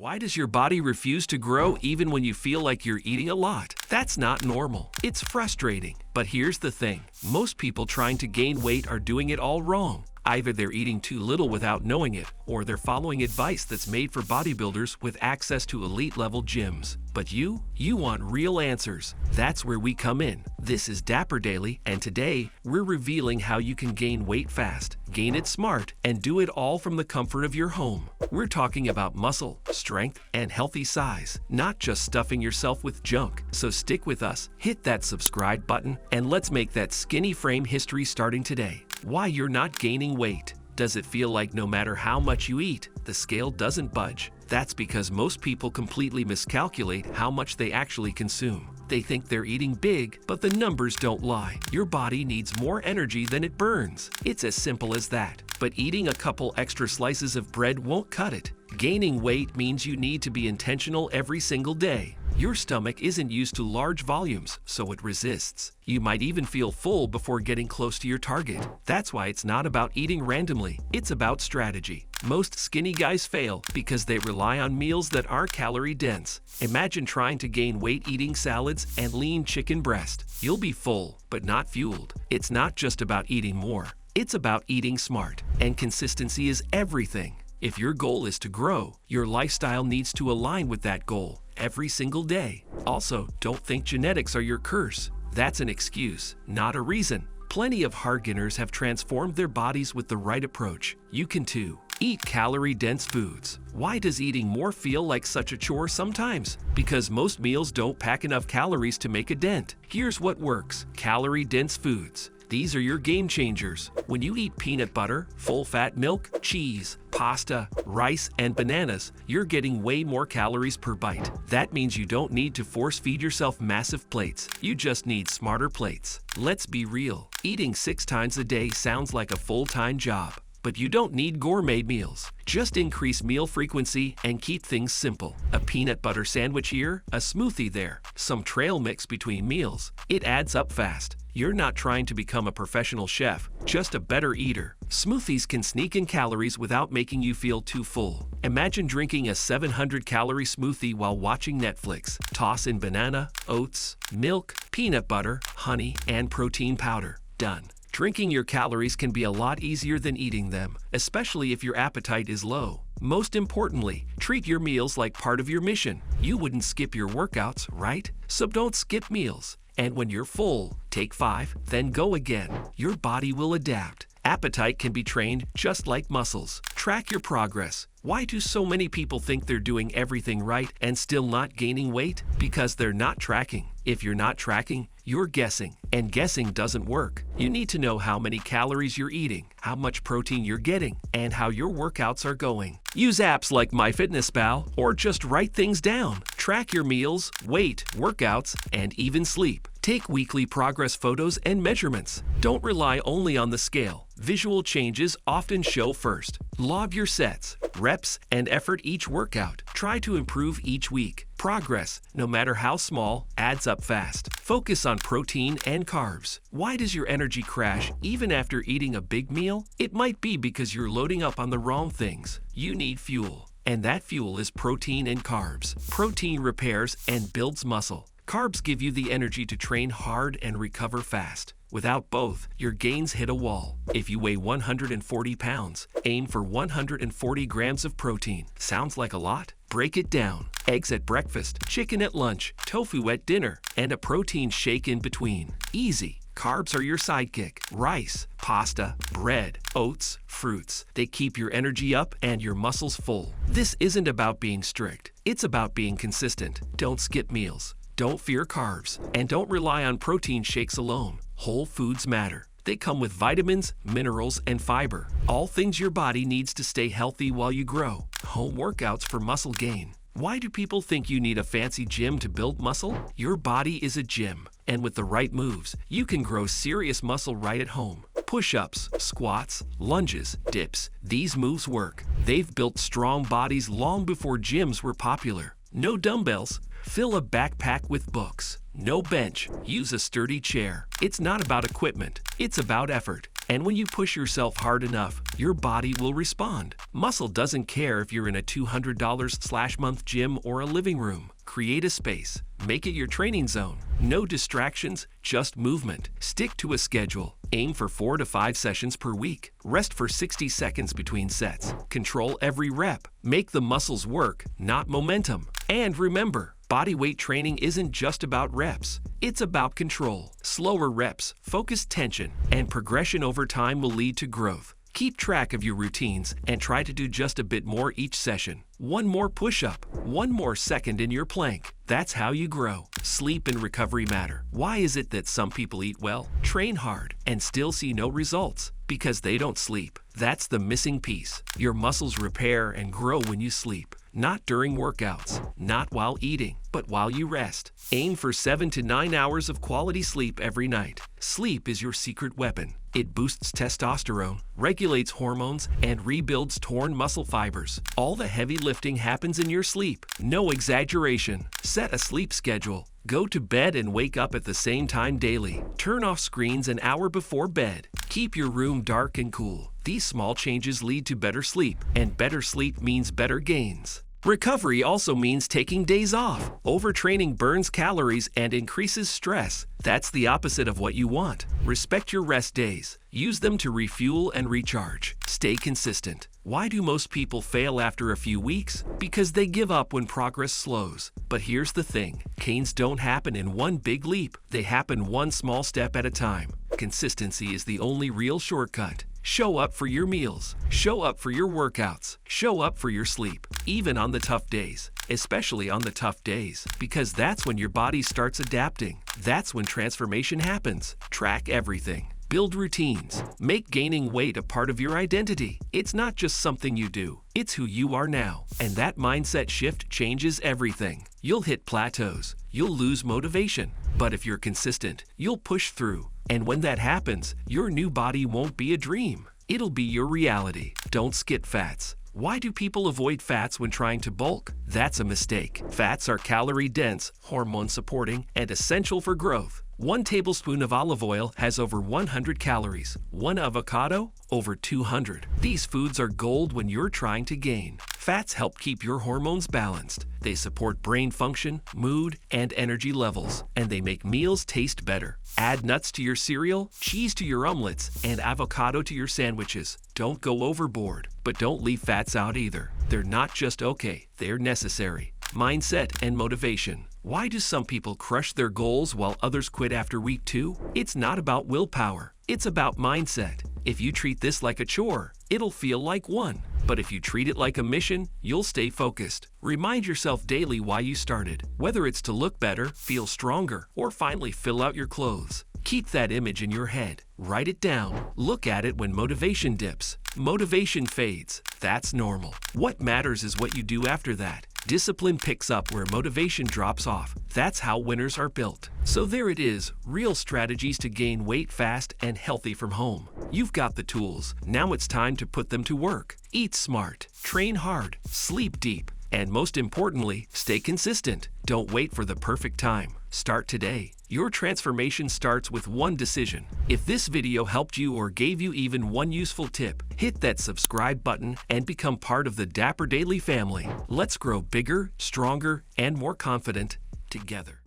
Why does your body refuse to grow even when you feel like you're eating a lot? That's not normal. It's frustrating. But here's the thing. Most people trying to gain weight are doing it all wrong. Either they're eating too little without knowing it, or they're following advice that's made for bodybuilders with access to elite-level gyms. But you want real answers. That's where we come in. This is Dapper Daily, and today we're revealing how you can gain weight fast, gain it smart, and do it all from the comfort of your home. We're talking about muscle, strength, and healthy size, not just stuffing yourself with junk. So stick with us, hit that subscribe button, and let's make that skinny frame history starting today. Why you're not gaining weight. Does it feel like no matter how much you eat, the scale doesn't budge? That's because most people completely miscalculate how much they actually consume. They think they're eating big, but the numbers don't lie. Your body needs more energy than it burns. It's as simple as that. But eating a couple extra slices of bread won't cut it. Gaining weight means you need to be intentional every single day. Your stomach isn't used to large volumes, so it resists. You might even feel full before getting close to your target. That's why it's not about eating randomly, it's about strategy. Most skinny guys fail because they rely on meals that aren't calorie dense. Imagine trying to gain weight eating salads and lean chicken breast. You'll be full, but not fueled. It's not just about eating more, it's about eating smart. And consistency is everything. If your goal is to grow, your lifestyle needs to align with that goal every single day. Also, don't think genetics are your curse. That's an excuse, not a reason. Plenty of hard gainers have transformed their bodies with the right approach. You can too. Eat calorie-dense foods. Why does eating more feel like such a chore sometimes? Because most meals don't pack enough calories to make a dent. Here's what works. Calorie-dense foods. These are your game changers. When you eat peanut butter, full-fat milk, cheese, pasta, rice, and bananas, you're getting way more calories per bite. That means you don't need to force-feed yourself massive plates. You just need smarter plates. Let's be real. Eating 6 times a day sounds like a full-time job. But you don't need gourmet meals. Just increase meal frequency and keep things simple. A peanut butter sandwich here, a smoothie there, some trail mix between meals. It adds up fast. You're not trying to become a professional chef, just a better eater. Smoothies can sneak in calories without making you feel too full. Imagine drinking a 700-calorie smoothie while watching Netflix. Toss in banana, oats, milk, peanut butter, honey, and protein powder. Done. Drinking your calories can be a lot easier than eating them, especially if your appetite is low. Most importantly, treat your meals like part of your mission. You wouldn't skip your workouts, right? So don't skip meals. And when you're full, take 5, then go again. Your body will adapt. Appetite can be trained just like muscles. Track your progress. Why do so many people think they're doing everything right and still not gaining weight? Because they're not tracking. If you're not tracking, you're guessing, and guessing doesn't work. You need to know how many calories you're eating, how much protein you're getting, and how your workouts are going. Use apps like MyFitnessPal or just write things down. Track your meals, weight, workouts, and even sleep. Take weekly progress photos and measurements. Don't rely only on the scale. Visual changes often show first. Log your sets, reps, and effort each workout. Try to improve each week. Progress, no matter how small, adds up fast. Focus on protein and carbs. Why does your energy crash even after eating a big meal? It might be because you're loading up on the wrong things. You need fuel, and that fuel is protein and carbs. Protein repairs and builds muscle. Carbs give you the energy to train hard and recover fast. Without both, your gains hit a wall. If you weigh 140 pounds, aim for 140 grams of protein. Sounds like a lot? Break it down. Eggs at breakfast, chicken at lunch, tofu at dinner, and a protein shake in between. Easy. Carbs are your sidekick. Rice, pasta, bread, oats, fruits. They keep your energy up and your muscles full. This isn't about being strict. It's about being consistent. Don't skip meals. Don't fear carbs. And don't rely on protein shakes alone. Whole foods matter. They come with vitamins, minerals, and fiber. All things your body needs to stay healthy while you grow. Home workouts for muscle gain. Why do people think you need a fancy gym to build muscle? Your body is a gym. And with the right moves, you can grow serious muscle right at home. Push-ups, squats, lunges, dips. These moves work. They've built strong bodies long before gyms were popular. No dumbbells. Fill a backpack with books. No bench. Use a sturdy chair. It's not about equipment. It's about effort. And when you push yourself hard enough, your body will respond. Muscle doesn't care if you're in a $200/month gym or a living room. Create a space. Make it your training zone. No distractions, just movement. Stick to a schedule. Aim for 4 to 5 sessions per week. Rest for 60 seconds between sets. Control every rep. Make the muscles work, not momentum. And remember, bodyweight training isn't just about reps. It's about control. Slower reps, focused tension, and progression over time will lead to growth. Keep track of your routines and try to do just a bit more each session. One more push-up, one more second in your plank. That's how you grow. Sleep and recovery matter. Why is it that some people eat well, train hard, and still see no results? Because they don't sleep. That's the missing piece. Your muscles repair and grow when you sleep. Not during workouts, not while eating, but while you rest. Aim for 7 to 9 hours of quality sleep every night. Sleep is your secret weapon. It boosts testosterone, regulates hormones, and rebuilds torn muscle fibers. All the heavy lifting happens in your sleep. No exaggeration. Set a sleep schedule. Go to bed and wake up at the same time daily. Turn off screens an hour before bed. Keep your room dark and cool. These small changes lead to better sleep, and better sleep means better gains. Recovery also means taking days off. Overtraining burns calories and increases stress. That's the opposite of what you want. Respect your rest days. Use them to refuel and recharge. Stay consistent. Why do most people fail after a few weeks? Because they give up when progress slows. But here's the thing. Gains don't happen in one big leap. They happen one small step at a time. Consistency is the only real shortcut. Show up for your meals. Show up for your workouts. Show up for your sleep, even on the tough days, especially on the tough days, because that's when your body starts adapting. That's when transformation happens. Track everything. Build routines. Make gaining weight a part of your identity. It's not just something you do. It's who you are now. And that mindset shift changes everything. You'll hit plateaus. You'll lose motivation. But if you're consistent, you'll push through. And when that happens, your new body won't be a dream. It'll be your reality. Don't skip fats. Why do people avoid fats when trying to bulk? That's a mistake. Fats are calorie-dense, hormone-supporting, and essential for growth. 1 tablespoon of olive oil has over 100 calories. 1 avocado, over 200. These foods are gold when you're trying to gain. Fats help keep your hormones balanced. They support brain function, mood, and energy levels, and they make meals taste better. Add nuts to your cereal, cheese to your omelets, and avocado to your sandwiches. Don't go overboard, but don't leave fats out either. They're not just okay, they're necessary. Mindset and motivation. Why do some people crush their goals while others quit after week 2? It's not about willpower. It's about mindset. If you treat this like a chore, it'll feel like one. But if you treat it like a mission, you'll stay focused. Remind yourself daily why you started, whether it's to look better, feel stronger, or finally fill out your clothes. Keep that image in your head. Write it down. Look at it when motivation dips. Motivation fades. That's normal. What matters is what you do after that. Discipline picks up where motivation drops off. That's how winners are built. So there it is, real strategies to gain weight fast and healthy from home. You've got the tools. Now it's time to put them to work. Eat smart, train hard, sleep deep, and most importantly, stay consistent. Don't wait for the perfect time. Start today. Your transformation starts with one decision. If this video helped you or gave you even one useful tip, hit that subscribe button and become part of the Dapper Daily family. Let's grow bigger, stronger, and more confident together.